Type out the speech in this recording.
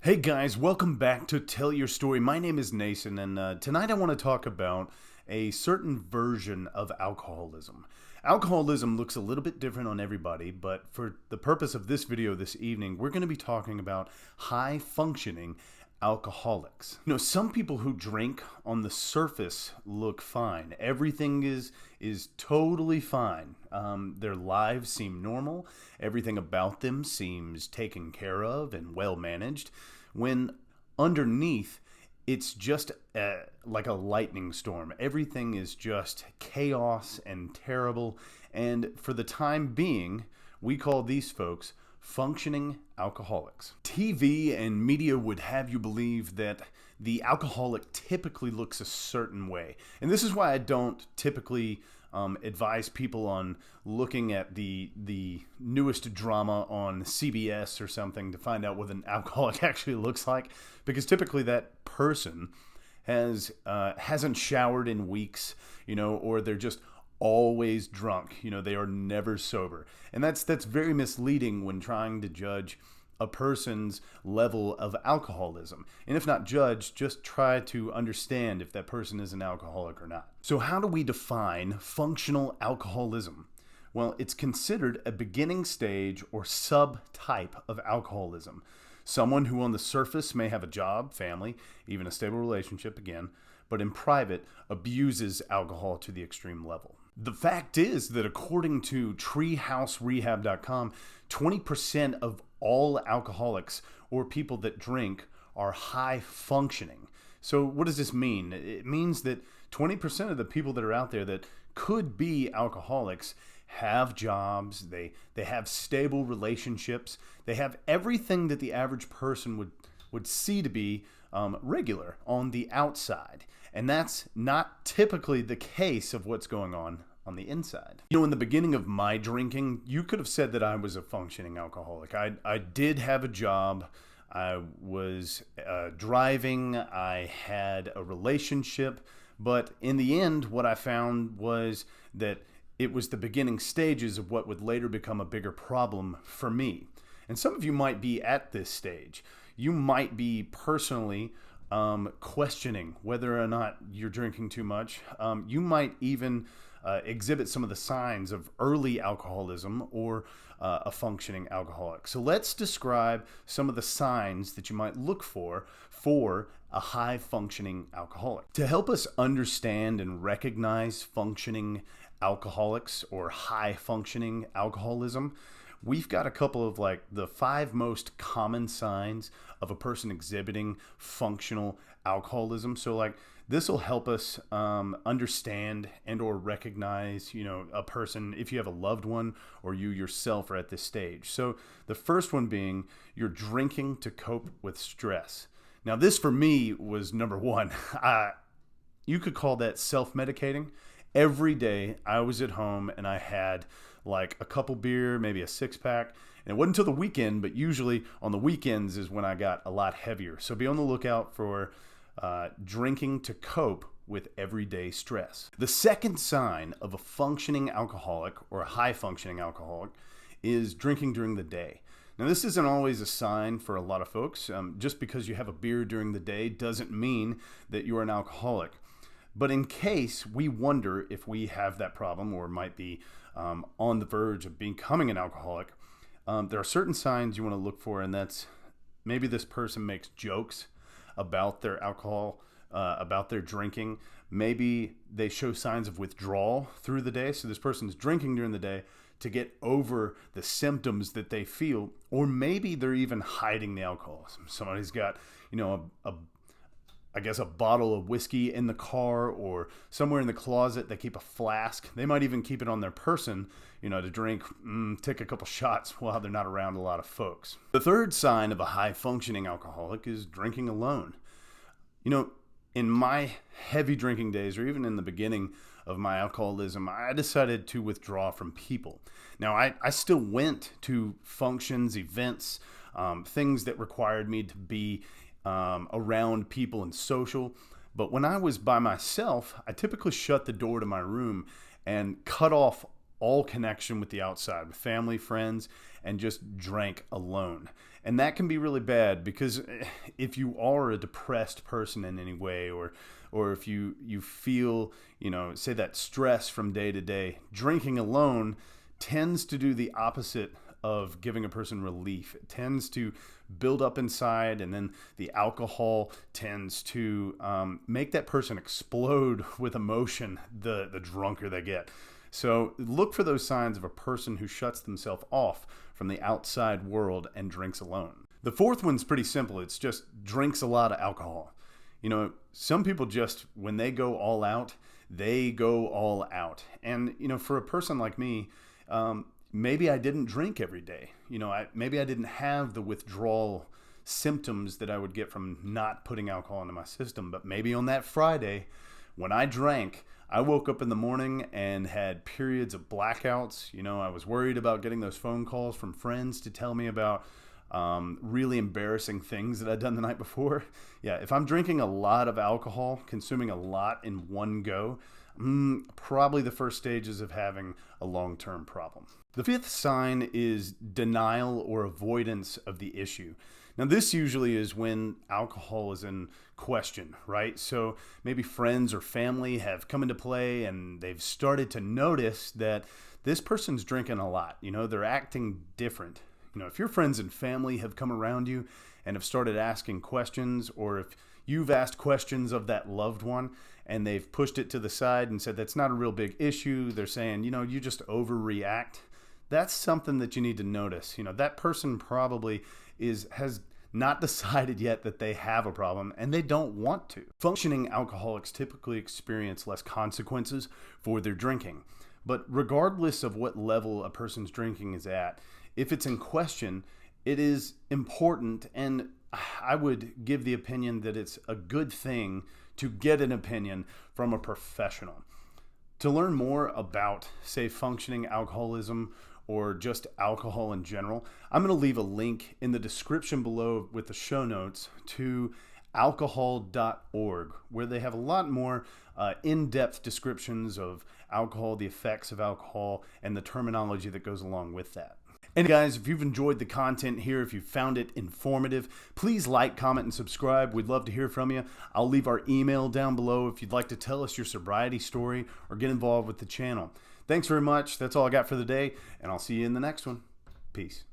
Hey guys, welcome back to Tell Your Story. My name is Nason, and tonight I want to talk about a certain version of alcoholism. Alcoholism looks a little bit different on everybody, but for the purpose of this video this evening, we're going to be talking about high-functioning alcoholics. Some people who drink on the surface look fine. Everything is totally fine. Their lives seem normal. Everything about them seems taken care of and well managed. When underneath, it's just like a lightning storm. Everything is just chaos and terrible. And for the time being, we call these folks functioning alcoholics. TV and media would have you believe that the alcoholic typically looks a certain way. And this is why I don't typically advise people on looking at the newest drama on CBS or something to find out what an alcoholic actually looks like, because typically that person hasn't showered in weeks, or they're just always drunk. They are never sober. And that's very misleading when trying to judge a person's level of alcoholism. And if not judge, just try to understand if that person is an alcoholic or not. So how do we define functional alcoholism? Well, it's considered a beginning stage or subtype of alcoholism. Someone who on the surface may have a job, family, even a stable relationship again, but in private abuses alcohol to the extreme level. The fact is that according to treehouserehab.com, 20% of all alcoholics or people that drink are high functioning. So what does this mean? It means that 20% of the people that are out there that could be alcoholics have jobs, they have stable relationships, they have everything that the average person would see to be regular on the outside. And that's not typically the case of what's going on the inside. In the beginning of my drinking, you could have said that I was a functioning alcoholic. I did have a job. I was driving. I had a relationship. But in the end, what I found was that it was the beginning stages of what would later become a bigger problem for me. And some of you might be at this stage. You might be personally questioning whether or not you're drinking too much. You might even exhibit some of the signs of early alcoholism or a functioning alcoholic. So let's describe some of the signs that you might look for a high functioning alcoholic. To help us understand and recognize functioning alcoholics or high functioning alcoholism, we've got a couple of the 5 most common signs of a person exhibiting functional alcoholism. So this will help us understand and or recognize, a person if you have a loved one or you yourself are at this stage. So the first one being you're drinking to cope with stress. Now this for me was number one. You could call that self-medicating. Every day I was at home and I had a couple beer, maybe a 6-pack. And it wasn't until the weekend, but usually on the weekends is when I got a lot heavier. So be on the lookout for drinking to cope with everyday stress. The second sign of a functioning alcoholic or a high functioning alcoholic is drinking during the day. Now this isn't always a sign for a lot of folks. Just because you have a beer during the day doesn't mean that you're an alcoholic. But in case we wonder if we have that problem or might be on the verge of becoming an alcoholic, there are certain signs you want to look for, and that's maybe this person makes jokes about their alcohol, about their drinking. Maybe they show signs of withdrawal through the day. So this person's drinking during the day to get over the symptoms that they feel, or maybe they're even hiding the alcohol. Somebody's got, a bottle of whiskey in the car or somewhere in the closet. They keep a flask. They might even keep it on their person, to drink, take a couple shots while they're not around a lot of folks. The third sign of a high functioning alcoholic is drinking alone. In my heavy drinking days, or even in the beginning of my alcoholism, I decided to withdraw from people. Now, I still went to functions, events, things that required me to be around people and social. But when I was by myself, I typically shut the door to my room and cut off all connection with the outside, with family, friends, and just drank alone. And that can be really bad, because if you are a depressed person in any way, or if you feel, say that stress from day to day, drinking alone tends to do the opposite of giving a person relief. It tends to build up inside, and then the alcohol tends to make that person explode with emotion the drunker they get. So look for those signs of a person who shuts themselves off from the outside world and drinks alone. The fourth one's pretty simple. It's just drinks a lot of alcohol. Some people just, when they go all out, they go all out. And, for a person like me, maybe I didn't drink every day. Maybe I didn't have the withdrawal symptoms that I would get from not putting alcohol into my system. But maybe on that Friday, when I drank, I woke up in the morning and had periods of blackouts. I was worried about getting those phone calls from friends to tell me about really embarrassing things that I'd done the night before. Yeah, if I'm drinking a lot of alcohol, consuming a lot in one go, probably the first stages of having a long-term problem. The fifth sign is denial or avoidance of the issue. Now, this usually is when alcohol is in question, right? So maybe friends or family have come into play and they've started to notice that this person's drinking a lot. They're acting different. If your friends and family have come around you and have started asking questions, or if you've asked questions of that loved one and they've pushed it to the side and said that's not a real big issue, they're saying, you just overreact. That's something that you need to notice. That person probably has not decided yet that they have a problem, and they don't want to. Functioning alcoholics typically experience less consequences for their drinking. But regardless of what level a person's drinking is at, if it's in question, it is important, and I would give the opinion that it's a good thing to get an opinion from a professional. To learn more about, say, functioning alcoholism or just alcohol in general, I'm going to leave a link in the description below with the show notes to alcohol.org, where they have a lot more in-depth descriptions of alcohol, the effects of alcohol, and the terminology that goes along with that. And guys, if you've enjoyed the content here, if you found it informative, please like, comment, and subscribe. We'd love to hear from you. I'll leave our email down below if you'd like to tell us your sobriety story or get involved with the channel. Thanks very much. That's all I got for the day, and I'll see you in the next one. Peace.